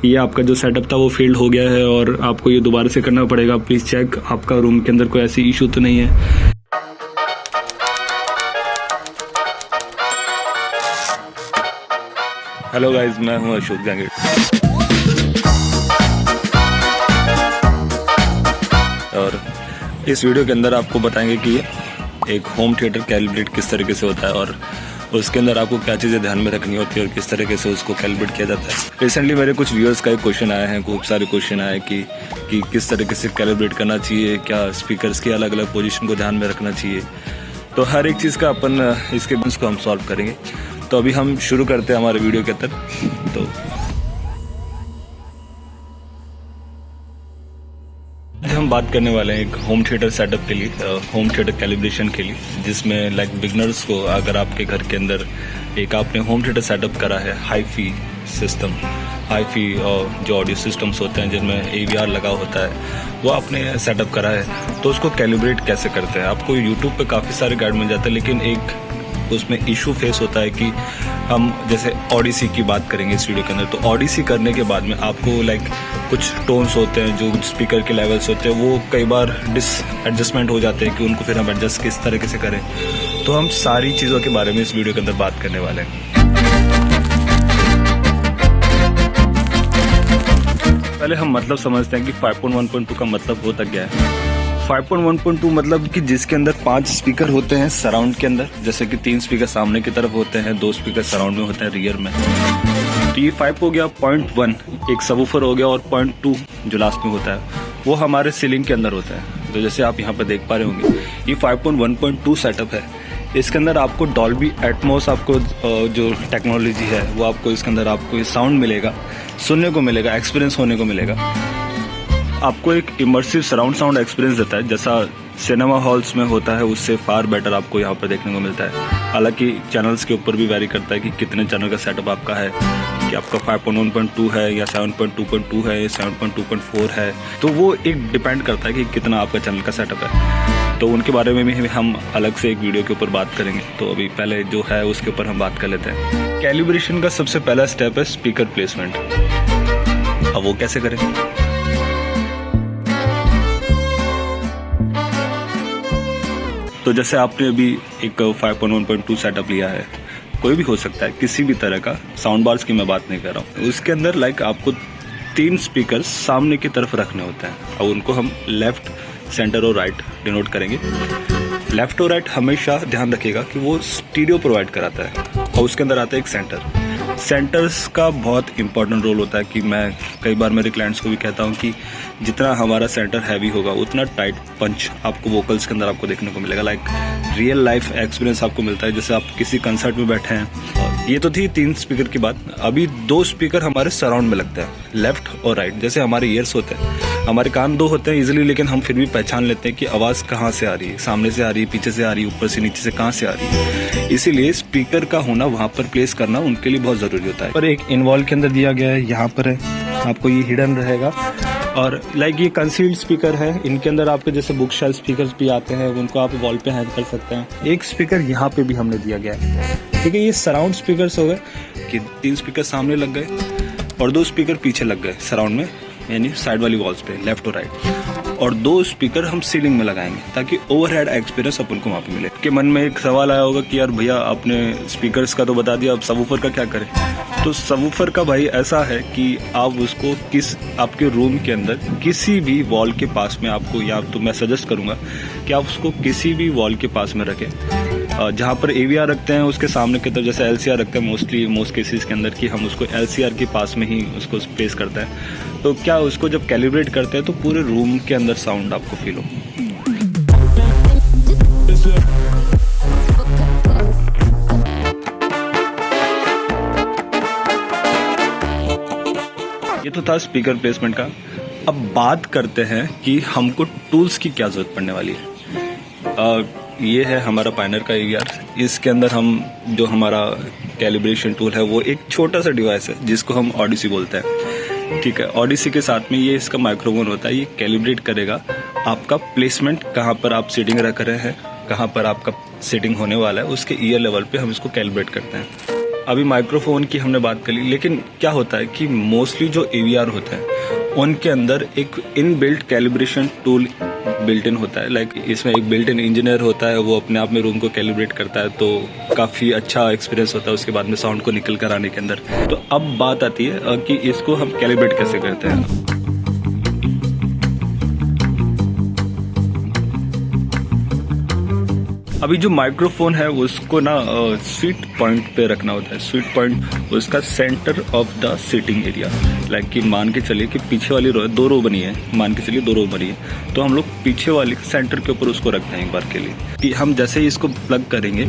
ये आपका जो सेटअप था वो फेल्ड हो गया है और आपको ये दोबारा से करना पड़ेगा। प्लीज़ चेक आपका रूम के अंदर कोई ऐसी इशू तो नहीं है। हेलो गाइस, मैं हूं अशोक जहांगीर और इस वीडियो के अंदर आपको बताएंगे कि एक होम थिएटर कैलिब्रेट किस तरीके से होता है और उसके अंदर आपको क्या चीज़ें ध्यान में रखनी होती है और किस तरीके से उसको कैलिब्रेट किया जाता है। रिसेंटली मेरे कुछ व्यूअर्स का एक क्वेश्चन आया है, खूब सारे क्वेश्चन आए कि किस तरीके से कैलिब्रेट करना चाहिए, क्या स्पीकर्स की अलग अलग पोजीशन को ध्यान में रखना चाहिए। तो हर एक चीज़ का अपन इसके बिल्स को हम सॉल्व करेंगे। तो अभी हम शुरू करते हैं हमारे वीडियो के अंदर। तो हम बात करने वाले हैं एक होम थिएटर सेटअप के लिए, होम थिएटर कैलिब्रेशन के लिए, जिसमें लाइक बिगनर्स को, अगर आपके घर के अंदर एक आपने होम थिएटर सेटअप करा है, हाईफी सिस्टम, हाईफी और जो ऑडियो सिस्टम्स होते हैं जिनमें AVR लगा होता है, वो आपने सेटअप करा है, तो उसको कैलिब्रेट कैसे करते हैं। आपको यूट्यूब पे काफ़ी सारे गाइड मिल जाते हैं, लेकिन एक उसमें इशू फेस होता है कि हम जैसे ऑडिसी की बात करेंगे इस वीडियो के अंदर। तो ऑडिसी करने के बाद में आपको लाइक कुछ टोन्स होते हैं जो स्पीकर के लेवल्स होते हैं, वो कई बार एडजस्टमेंट हो जाते हैं कि उनको फिर हम एडजस्ट किस तरीके से करें। तो हम सारी चीज़ों के बारे में इस वीडियो के अंदर बात करने वाले हैं। पहले हम मतलब समझते हैं कि 5.1.2 का मतलब होता क्या है। 5.1.2 मतलब कि जिसके अंदर 5 स्पीकर होते हैं सराउंड के अंदर, जैसे कि 3 स्पीकर सामने की तरफ होते हैं, 2 स्पीकर सराउंड में होते हैं रियर में। तो ये 5 हो गया। 0.1 एक सबवूफर हो गया और 0.2 जो लास्ट में होता है वो हमारे सीलिंग के अंदर होता है। तो जैसे आप यहाँ पर देख पा रहे होंगे, ये 5.1.2 सेटअप है। इसके अंदर आपको डॉल्बी एटमॉस, आपको जो टेक्नोलॉजी है वो आपको इसके अंदर आपको साउंड मिलेगा, सुनने को मिलेगा, एक्सपीरियंस होने को मिलेगा। आपको एक इमर्सिव सराउंड साउंड एक्सपीरियंस देता है, जैसा सिनेमा हॉल्स में होता है उससे फार बेटर आपको यहाँ पर देखने को मिलता है। हालांकि चैनल्स के ऊपर भी वैरी करता है कि कितने चैनल का सेटअप आपका है, कि आपका 5.1.2 है या 7.2.2 है या 7.2.4 है। तो वो एक डिपेंड करता है कि कितना आपका चैनल का सेटअप है। तो उनके बारे में भी हम अलग से एक वीडियो के ऊपर बात करेंगे। तो अभी पहले जो है उसके ऊपर हम बात कर लेते हैं। कैलिब्रेशन का सबसे पहला स्टेप है स्पीकर प्लेसमेंट। अब वो कैसे करें? तो जैसे आपने अभी एक 5.1.2 सेटअप लिया है, कोई भी हो सकता है, किसी भी तरह का, साउंड बार्स की मैं बात नहीं कर रहा हूँ। उसके अंदर लाइक आपको 3 स्पीकर सामने की तरफ रखने होते हैं और उनको हम लेफ्ट, सेंटर और राइट डिनोट करेंगे। लेफ्ट और राइट हमेशा ध्यान रखिएगा कि वो स्टीरियो प्रोवाइड कराता है और उसके अंदर आता है एक सेंटर। सेंटर्स का बहुत इंपॉर्टेंट रोल होता है कि मैं कई बार मेरे क्लाइंट्स को भी कहता हूँ कि जितना हमारा सेंटर हैवी होगा उतना टाइट पंच आपको वोकल्स के अंदर आपको देखने को मिलेगा। लाइक रियल लाइफ एक्सपीरियंस आपको मिलता है, जैसे आप किसी कंसर्ट में बैठे हैं। ये तो थी 3 स्पीकर की बात। अभी 2 स्पीकर हमारे सराउंड में लगता है, लेफ्ट और राइट। जैसे हमारे ईयर्स होते हैं, हमारे कान 2 होते हैं इजीली, लेकिन हम फिर भी पहचान लेते हैं कि आवाज़ कहाँ से आ रही है, सामने से आ रही है, पीछे से आ रही है, ऊपर से नीचे से कहाँ से आ रही है। इसीलिए स्पीकर का होना, वहाँ पर प्लेस करना उनके लिए बहुत ज़रूरी होता है। पर एक इन्वॉल्व के अंदर दिया गया है, यहाँ पर है, आपको ये हिडन रहेगा। और लाइक ये कंसील्ड स्पीकर है, इनके अंदर आपके जैसे बुक शेल्फ स्पीकर्स भी आते हैं, उनको आप वॉल पे हैंग कर सकते हैं। एक स्पीकर यहाँ पे भी हमने दिया गया है, ठीक है। ये सराउंड स्पीकर्स हो गए कि 3 स्पीकर सामने लग गए और 2 स्पीकर पीछे लग गए सराउंड में, यानी साइड वाली वॉल्स पे, लेफ्ट और राइट। और 2 स्पीकर हम सीलिंग में लगाएंगे ताकि ओवरहेड एक्सपीरियंस अपन को वहाँ पे मिले। कि मन में एक सवाल आया होगा कि यार भैया आपने स्पीकर्स का तो बता दिया, अब सबवूफर का क्या करें। तो सबवूफर का भाई ऐसा है कि आप उसको आपके रूम के अंदर किसी भी वॉल के पास में आपको, या तो मैं सजेस्ट करूँगा कि आप उसको किसी भी वॉल के पास में रखें। जहाँ पर AVR रखते हैं उसके सामने की तरफ, जैसे LCR रखते हैं मोस्ट केसेस के अंदर, कि हम उसको LCR के पास में ही उसको प्लेस करते हैं। तो क्या उसको जब कैलिब्रेट करते हैं तो पूरे रूम के अंदर साउंड आपको फील हो। ये तो था स्पीकर प्लेसमेंट का। अब बात करते हैं कि हमको टूल्स की क्या जरूरत पड़ने वाली है। ये है हमारा पायनियर का AVR। इसके अंदर हम जो हमारा कैलिब्रेशन टूल है वो एक छोटा सा डिवाइस है जिसको हम ऑडिसी बोलते हैं, ठीक है। ऑडिसी के साथ में ये इसका माइक्रोफोन होता है, ये कैलिब्रेट करेगा आपका प्लेसमेंट, कहाँ पर आप सीटिंग रख रहे हैं, कहाँ पर आपका सीटिंग होने वाला है, उसके ईयर लेवल पे हम इसको कैलिब्रेट करते हैं। अभी माइक्रोफोन की हमने बात कर ली, लेकिन क्या होता है कि मोस्टली जो AVR होते हैं उनके अंदर एक inbuilt calibration tool built in होता है। लाइक इसमें एक बिल्ट इन इंजीनियर होता है, वो अपने आप में रूम को कैलिब्रेट करता है, तो काफ़ी अच्छा एक्सपीरियंस होता है उसके बाद में साउंड को निकल कर आने के अंदर। तो अब बात आती है कि इसको हम कैलिब्रेट कैसे करते हैं। अभी जो माइक्रोफोन है उसको ना स्वीट पॉइंट पे रखना होता है। स्वीट पॉइंट उसका centre of the sitting area. Like कि मान के चलिए कि पीछे वाली रो है, 2 रो बनी है, मान के चलिए 2 रो बनी है, तो हम लोग पीछे वाले सेंटर के ऊपर उसको रखते हैं एक बार के लिए कि हम जैसे ही इसको प्लग करेंगे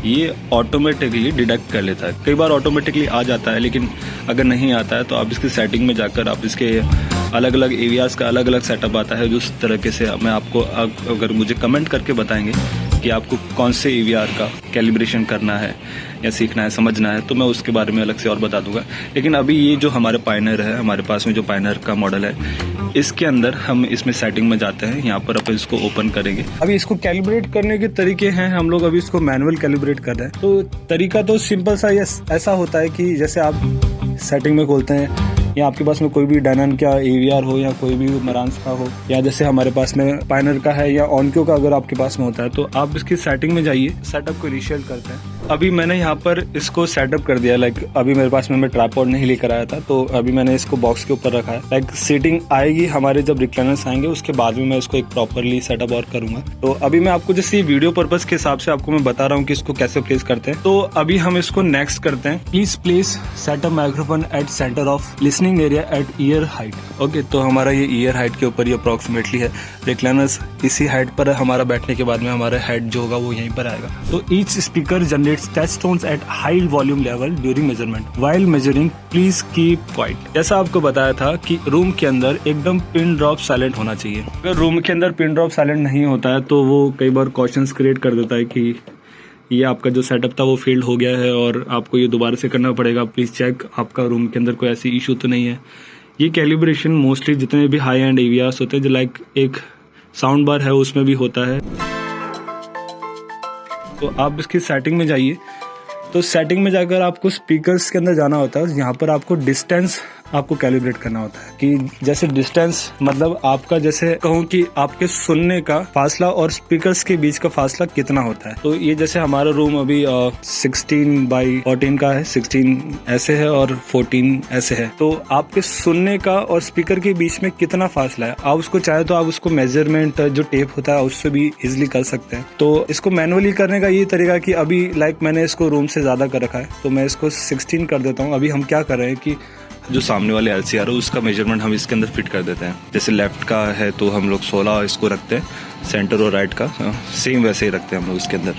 ये ऑटोमेटिकली डिटेक्ट कर लेता है। कई बार ऑटोमेटिकली आ जाता है, लेकिन अगर नहीं आता है तो आप इसकी सेटिंग में जाकर आप इसके अलग अलग एरियाज़ का अलग अलग सेटअप आता है, जो उस तरीके से मैं आपको अगर मुझे कमेंट करके बताएंगे कि आपको कौन से AVR का कैलिब्रेशन करना है या सीखना है, समझना है, तो मैं उसके बारे में अलग से और बता दूंगा। लेकिन अभी ये जो हमारे पायनर है, हमारे पास में जो पायनर का मॉडल है, इसके अंदर हम इसमें सेटिंग में जाते हैं। यहाँ पर अपन इसको ओपन करेंगे। अभी इसको कैलिब्रेट करने के तरीके हैं, हम लोग अभी इसको मैनुअल कैलिब्रेट कर रहे हैं। तो तरीका तो सिंपल सा ऐसा होता है कि जैसे आप सेटिंग में खोलते हैं या आपके पास में कोई भी डायनन का AVR हो या कोई भी मरांस का हो, या जैसे हमारे पास में पायनर का है या ऑनक्यो का अगर आपके पास में होता है, तो आप इसकी सेटिंग में जाइए, सेटअप को इनिशिएट करते हैं। अभी मैंने यहाँ पर इसको सेटअप कर दिया। लाइक अभी मेरे पास में मैं ट्राइपॉड नहीं लेकर आया था, तो अभी मैंने इसको बॉक्स के ऊपर रखा है। लाइक सीटिंग आएगी हमारे जब रिक्लाइनर्स आएंगे उसके बाद में मैं इसको एक प्रॉपरली सेटअप और करूंगा। तो अभी मैं आपको जैसे वीडियो पर्पज के हिसाब से आपको मैं बता रहा हूँ कि इसको कैसे प्लेस करते हैं। तो अभी हम इसको नेक्स्ट करते हैं। Please place setup microphone at centre of listening area at year height. Okay, तो हमारा ये ईयर हाइट के ऊपर ये अप्रोक्सीमेटली है। रिक्लाइनर्स इसी हाइट पर हमारा बैठने के बाद में हमारा हेड जो होगा वो यहीं पर आएगा। तो each speaker generates test tones at high volume level during measurement. While measuring please keep quiet. जैसा आपको बताया था कि रूम के अंदर एकदम पिन ड्रॉप साइलेंट होना चाहिए। अगर रूम के अंदर पिन ड्रॉप साइलेंट नहीं होता है तो वो कई बार क्वेश्चंस क्रिएट कर देता है कि ये आपका जो सेटअप था वो फेल्ड हो गया है और आपको ये दोबारा से करना पड़ेगा। प्लीज चेक आपका रूम के अंदर कोई ऐसी इशू तो नहीं है। ये कैलिब्रेशन मोस्टली जितने भी हाई एंड AVRs होते हैं, जो लाइक एक साउंड बार है उसमें भी होता है। तो आप इसकी सेटिंग में जाइए। तो सेटिंग में जाकर आपको स्पीकर्स के अंदर जाना होता है। यहाँ पर आपको डिस्टेंस आपको कैलिब्रेट करना होता है कि जैसे डिस्टेंस मतलब आपका, जैसे कहूँ कि आपके सुनने का फासला और स्पीकर्स के बीच का फासला कितना होता है। तो ये जैसे हमारा रूम अभी 16x14 का है, 16 ऐसे है और 14 ऐसे है। तो आपके सुनने का और स्पीकर के बीच में कितना फासला है, आप उसको चाहे तो आप उसको मेजरमेंट जो टेप होता है उससे भी इजिली कर सकते हैं। तो इसको मैनुअली करने का ये तरीका कि अभी लाइक मैंने इसको रूम से ज्यादा कर रखा है, तो मैं इसको 16 कर देता हूँ। अभी हम क्या कर रहे हैं कि जो सामने वाले LCR है उसका मेजरमेंट हम इसके अंदर फिट कर देते हैं। जैसे लेफ्ट का है तो हम लोग 16 इसको रखते हैं, सेंटर और राइट का सेम वैसे ही रखते हैं हम लोग इसके अंदर।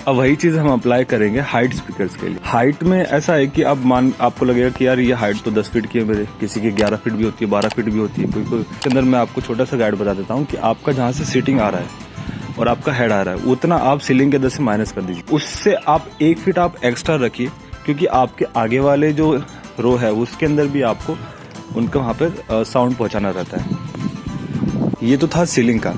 अब वही चीज़ हम अप्लाई करेंगे हाइट स्पीकर्स के लिए। हाइट में ऐसा है कि अब आपको लगेगा कि यार ये हाइट तो 10 फीट की है मेरे, किसी की 11 फीट भी होती है, 12 फीट भी होती है कोई। इसके अंदर मैं आपको छोटा सा गाइड बता देता हूँ कि आपका जहाँ से सीटिंग आ रहा है और आपका हेड आ रहा है उतना आप सीलिंग के अंदर से माइनस कर दीजिए। उससे आप 1 फीट आप एक्स्ट्रा रखिए, क्योंकि आपके आगे वाले जो रो है उसके अंदर भी आपको उनका वहाँ पर साउंड पहुँचाना रहता है। ये तो था सीलिंग का।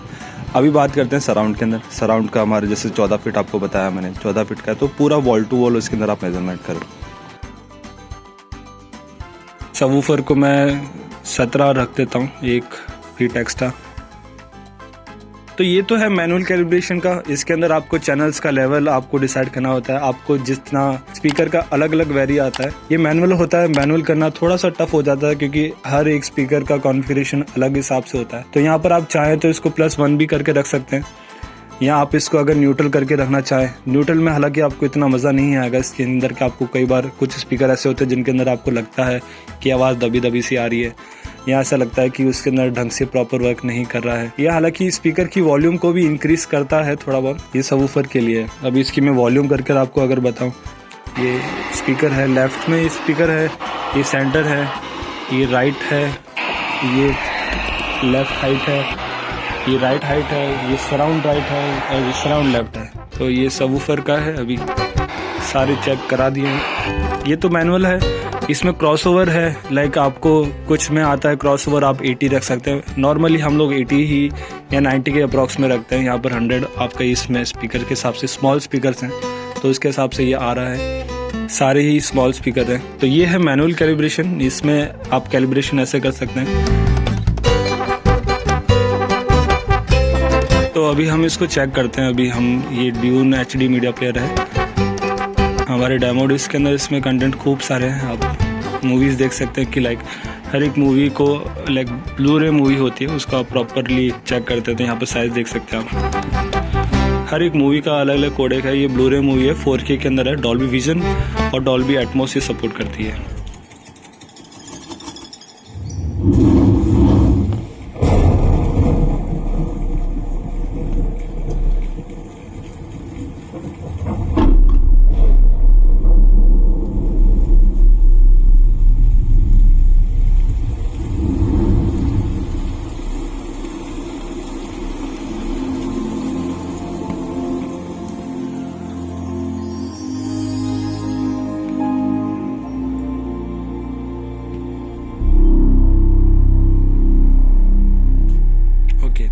अभी बात करते हैं सराउंड के अंदर। सराउंड का हमारे जैसे 14 फीट आपको बताया मैंने, 14 फीट का है, तो पूरा वॉल टू वॉल उसके अंदर आप मेजरमेंट करो। सबवूफर को मैं 17 रख देता हूँ, 1 फीट एक्स्ट्रा। तो ये तो है मैनुअल कैलिब्रेशन का। इसके अंदर आपको चैनल्स का लेवल आपको डिसाइड करना होता है, आपको जितना स्पीकर का अलग अलग वेरी आता है। ये मैनुअल होता है, मैनुअल करना थोड़ा सा टफ हो जाता है क्योंकि हर एक स्पीकर का कॉन्फ़िगरेशन अलग हिसाब से होता है। तो यहाँ पर आप चाहें तो इसको +1 भी करके रख सकते हैं, या आप इसको अगर न्यूट्रल करके रखना चाहें। न्यूट्रल में हालांकि आपको इतना मज़ा नहीं आएगा इसके अंदर कि आपको कई बार कुछ स्पीकर ऐसे होते हैं जिनके अंदर आपको लगता है कि आवाज़ दबी दबी सी आ रही है, या ऐसा लगता है कि उसके अंदर ढंग से प्रॉपर वर्क नहीं कर रहा है। यह हालांकि स्पीकर की वॉल्यूम को भी इंक्रीज करता है थोड़ा बहुत, ये सबवूफर के लिए। अभी इसकी मैं वॉल्यूम करके आपको अगर बताऊं, ये स्पीकर है, लेफ्ट में स्पीकर है, ये सेंटर है, ये राइट है, ये लेफ्ट हाइट है, ये राइट हाइट है, ये सराउंड राइट है और ये सराउंड लेफ्ट है। तो ये सबवूफर का है, अभी सारे चेक करा दिए हैं। ये तो मैनुअल है। इसमें क्रॉसओवर है, लाइक आपको कुछ में आता है क्रॉसओवर आप 80 रख सकते हैं। नॉर्मली हम लोग 80 ही या 90 के अप्रॉक्स में रखते हैं। यहाँ पर 100 आपका इसमें स्पीकर के हिसाब से स्मॉल स्पीकर्स हैं तो उसके हिसाब से ये आ रहा है। सारे ही स्मॉल स्पीकर हैं। तो ये है मैनुअल कैलिब्रेशन, इसमें आप कैलिब्रेशन ऐसे कर सकते हैं। तो अभी हम इसको चेक करते हैं। अभी हम ये ड्यून HD मीडिया प्लेयर है हमारे डेमो डिस्क के अंदर। इसमें कंटेंट खूब सारे हैं, आप मूवीज़ देख सकते हैं कि लाइक हर एक मूवी को लाइक ब्लू-रे मूवी होती है उसको आप प्रॉपरली चेक करते थे। यहाँ पर साइज़ देख सकते हैं आप। हर एक मूवी का अलग अलग कोडेक है। ये ब्लू-रे मूवी है, 4K के अंदर है, डॉल्बी विजन और डॉल्बी एटमॉस ये सपोर्ट करती है।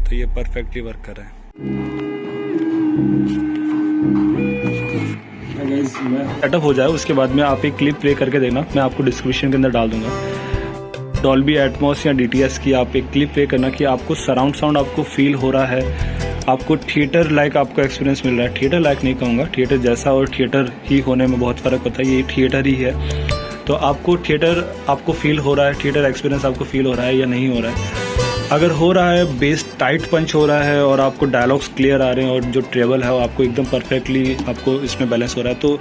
तो ये परफेक्टली वर्क कर रहा है। सेटअप हो जाए उसके बाद में आप एक क्लिप प्ले करके देना, मैं आपको डिस्क्रिप्शन के अंदर डाल दूंगा। डॉल्बी एटमॉस या DTS की आप एक क्लिप प्ले करना कि आपको सराउंड साउंड आपको फील हो रहा है, आपको थिएटर लाइक आपको एक्सपीरियंस मिल रहा है। थिएटर लाइक नहीं कहूँगा, थिएटर जैसा और थिएटर ही होने में बहुत फ़र्क होता है। ये थिएटर ही है, तो आपको थिएटर आपको फील हो रहा है, थिएटर एक्सपीरियंस आपको फील हो रहा है या नहीं हो रहा है। अगर हो रहा है, बेस टाइट पंच हो रहा है और आपको डायलॉग्स क्लियर आ रहे हैं और जो ट्रेवल है वो आपको एकदम परफेक्टली आपको इसमें बैलेंस हो रहा है, तो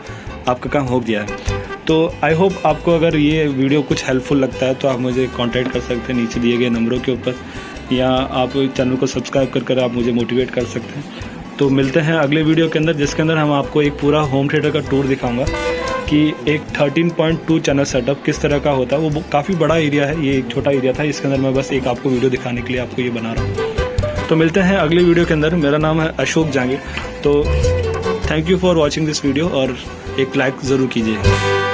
आपका काम हो गया है। तो आई होप आपको अगर ये वीडियो कुछ हेल्पफुल लगता है तो आप मुझे कांटेक्ट कर सकते हैं नीचे दिए गए नंबरों के ऊपर, या आप चैनल को सब्सक्राइब कर आप मुझे मोटिवेट कर सकते हैं। तो मिलते हैं अगले वीडियो के अंदर, जिसके अंदर हम आपको एक पूरा होम थिएटर का टूर दिखाऊंगा कि एक 13.2 चैनल सेटअप किस तरह का होता है। वो काफ़ी बड़ा एरिया है, ये एक छोटा एरिया था, इसके अंदर मैं बस एक आपको वीडियो दिखाने के लिए आपको ये बना रहा हूँ। तो मिलते हैं अगले वीडियो के अंदर। मेरा नाम है अशोक जहांगीर। तो thank you for watching this video और एक लाइक ज़रूर कीजिए।